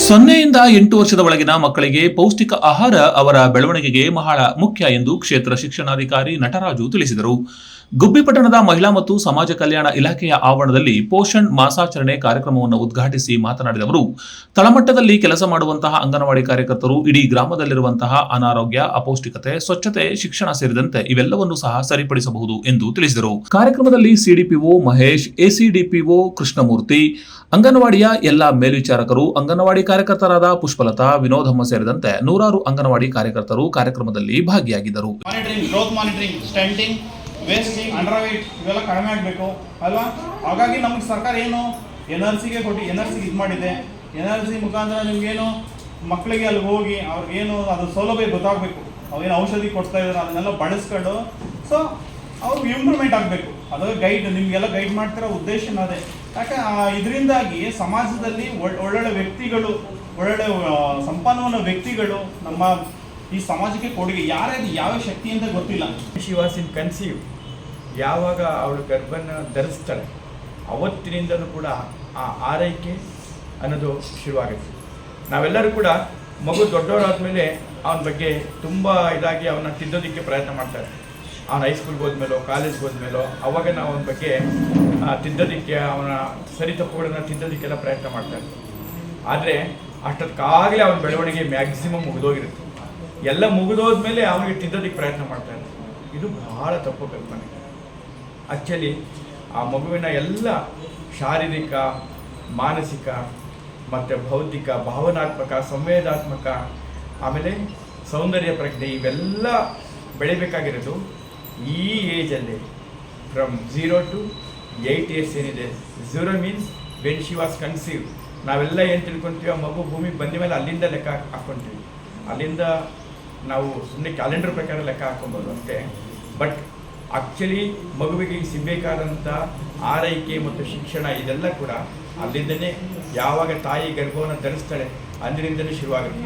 0ಯಿಂದ 8 ವರ್ಷದ ಒಳಗಿನ ಮಕ್ಕಳಿಗೆ ಪೌಷ್ಟಿಕ ಆಹಾರ ಅವರ ಬೆಳವಣಿಗೆಗೆ ಬಹಳ ಮುಖ್ಯ ಎಂದು ಕ್ಷೇತ್ರ ಶಿಕ್ಷಣಾಧಿಕಾರಿ ನಟರಾಜು ತಿಳಿಸಿದರು. ಗುಬ್ಬಿಪಟ್ಟಣದ ಮಹಿಳಾ ಮತ್ತು ಸಮಾಜ ಕಲ್ಯಾಣ ಇಲಾಖೆಯ ಆವರಣದಲ್ಲಿ ಪೋಷಣ್ ಮಾಸಾಚರಣೆ ಕಾರ್ಯಕ್ರಮವನ್ನು ಉದ್ಘಾಟಿಸಿ ಮಾತನಾಡಿದ ಅವರು, ತಳಮಟ್ಟದಲ್ಲಿ ಕೆಲಸ ಮಾಡುವಂತಹ ಅಂಗನವಾಡಿ ಕಾರ್ಯಕರ್ತರು ಇಡೀ ಗ್ರಾಮದಲ್ಲಿರುವಂತಹ ಅನಾರೋಗ್ಯ, ಅಪೌಷ್ಟಿಕತೆ, ಸ್ವಚ್ಛತೆ, ಶಿಕ್ಷಣ ಸೇರಿದಂತೆ ಇವೆಲ್ಲವನ್ನೂ ಸಹ ಸರಿಪಡಿಸಬಹುದು ಎಂದು ತಿಳಿಸಿದರು. ಕಾರ್ಯಕ್ರಮದಲ್ಲಿ ಸಿಡಿಪಿಒ ಮಹೇಶ್, ಎಸಿಡಿಪಿಒ ಕೃಷ್ಣಮೂರ್ತಿ, ಅಂಗನವಾಡಿಯ ಎಲ್ಲಾ ಮೇಲ್ವಿಚಾರಕರು, ಅಂಗನವಾಡಿ ಕಾರ್ಯಕರ್ತರಾದ ಪುಷ್ಪಲತಾ, ವಿನೋದಮ್ಮ ಸೇರಿದಂತೆ ನೂರಾರು ಅಂಗನವಾಡಿ ಕಾರ್ಯಕರ್ತರು ಕಾರ್ಯಕ್ರಮದಲ್ಲಿ ಭಾಗಿಯಾಗಿದ್ದರು. ವೇಸ್ಟಿಂಗ್, ಅಂಡರ್ ವೇಟ್ ಇವೆಲ್ಲ ಕಡಿಮೆ ಆಗಬೇಕು ಅಲ್ವಾ. ಹಾಗಾಗಿ ನಮಗೆ ಸರ್ಕಾರ ಏನು NRCಗೆ ಕೊಟ್ಟು NRCಗೆ ಇದು ಮಾಡಿದೆ. NRC ಮುಖಾಂತರ ನಿಮಗೇನು ಮಕ್ಕಳಿಗೆ ಅಲ್ಲಿ ಹೋಗಿ ಅವ್ರಿಗೇನು ಅದು ಸೌಲಭ್ಯ ಗೊತ್ತಾಗಬೇಕು, ಅವೇನು ಔಷಧಿ ಕೊಡ್ತಾ ಇದ್ದಾರೆ ಅದನ್ನೆಲ್ಲ ಬಳಸ್ಕೊಂಡು ಸೊ ಅವ್ರಿಗೆ ಇಂಪ್ರೂವ್ಮೆಂಟ್ ಆಗಬೇಕು. ಅದು ಗೈಡ್ ನಿಮಗೆಲ್ಲ ಗೈಡ್ ಮಾಡ್ತಿರೋ ಉದ್ದೇಶನ ಅದೇ. ಯಾಕೆ ಇದರಿಂದಾಗಿ ಸಮಾಜದಲ್ಲಿ ಒಳ್ಳೊಳ್ಳೆ ವ್ಯಕ್ತಿಗಳು, ಒಳ್ಳೊಳ್ಳೆ ಸಂಪನ್ಮೂಲ ವ್ಯಕ್ತಿಗಳು ನಮ್ಮ ಈ ಸಮಾಜಕ್ಕೆ ಕೊಡುಗೆ ಯಾರ್ಯಾರು ಯಾವ ಶಕ್ತಿ ಅಂತ ಗೊತ್ತಿಲ್ಲ. ಶಿ ವಾಸ್ ಇನ್ ಕನ್ಸೀವ್, ಯಾವಾಗ ಅವಳು ಗರ್ಭನ ಧರಿಸ್ತಾಳೆ ಅವತ್ತಿನಿಂದಲೂ ಕೂಡ ಆ ಆರೈಕೆ ಅನ್ನೋದು ಶುರುವಾಗುತ್ತೆ. ನಾವೆಲ್ಲರೂ ಕೂಡ ಮಗು ದೊಡ್ಡವರಾದ್ಮೇಲೆ ಅವನ ಬಗ್ಗೆ ತುಂಬ ಇದಾಗಿ ಅವನ್ನ ತಿದ್ದೋದಕ್ಕೆ ಪ್ರಯತ್ನ ಮಾಡ್ತಾರೆ. ಅವನ ಹೈಸ್ಕೂಲ್ಗೆ ಹೋದ್ಮೇಲೋ ಕಾಲೇಜ್ಗೆ ಹೋದ್ಮೇಲೋ ಅವಾಗ ನಾವು ಅವನ ಬಗ್ಗೆ ತಿದ್ದೋದಕ್ಕೆ, ಅವನ ಸರಿ ತಪ್ಪುಗಳನ್ನ ತಿದ್ದೋದಕ್ಕೆಲ್ಲ ಪ್ರಯತ್ನ ಮಾಡ್ತಾರೆ. ಆದರೆ ಅಷ್ಟೊತ್ತಾಗಲೇ ಅವನ ಬೆಳವಣಿಗೆ ಮ್ಯಾಕ್ಸಿಮಮ್ ಮುಗಿದೋಗಿರುತ್ತೆ. ಎಲ್ಲ ಮುಗಿದೋದ್ಮೇಲೆ ಅವನಿಗೆ ತಿದ್ದೋದಕ್ಕೆ ಪ್ರಯತ್ನ ಮಾಡ್ತಾರೆ. ಇದು ಬಹಳ ತಪ್ಪು ಕಲ್ಪನೆ. ಆ್ಯಕ್ಚುಲಿ ಆ ಮಗುವಿನ ಎಲ್ಲ ಶಾರೀರಿಕ, ಮಾನಸಿಕ ಮತ್ತು ಬೌದ್ಧಿಕ, ಭಾವನಾತ್ಮಕ, ಸಂವೇದಾತ್ಮಕ, ಆಮೇಲೆ ಸೌಂದರ್ಯ ಪ್ರಜ್ಞೆ ಇವೆಲ್ಲ ಬೆಳಿಬೇಕಾಗಿರೋದು ಈ ಏಜಲ್ಲಿ. ಫ್ರಮ್ 0 to 8 years ಏನಿದೆ. 0 means when she was conceive. ನಾವೆಲ್ಲ ಏನು ತಿಳ್ಕೊತೀವಿ, ಆ ಮಗು ಭೂಮಿಗೆ ಬಂದ ಮೇಲೆ ಅಲ್ಲಿಂದ ಲೆಕ್ಕ ಹಾಕ್ಕೊತೀವಿ. ಅಲ್ಲಿಂದ ನಾವು ಸುಮ್ಮನೆ ಕ್ಯಾಲೆಂಡರ್ ಪ್ರಕಾರ ಲೆಕ್ಕ ಹಾಕೊಬೋದು ಅಷ್ಟೇ. ಬಟ್ ಆ್ಯಕ್ಚುಲಿ ಮಗುವಿಗೆ ಸಿಗಬೇಕಾದಂಥ ಆರೈಕೆ ಮತ್ತು ಶಿಕ್ಷಣ ಇದೆಲ್ಲ ಕೂಡ ಅಲ್ಲಿಂದನೇ, ಯಾವಾಗ ತಾಯಿ ಗರ್ಭವನ್ನು ಧರಿಸ್ತಾಳೆ ಅಂದಿನಿಂದಲೇ ಶುರುವಾಗುತ್ತೆ.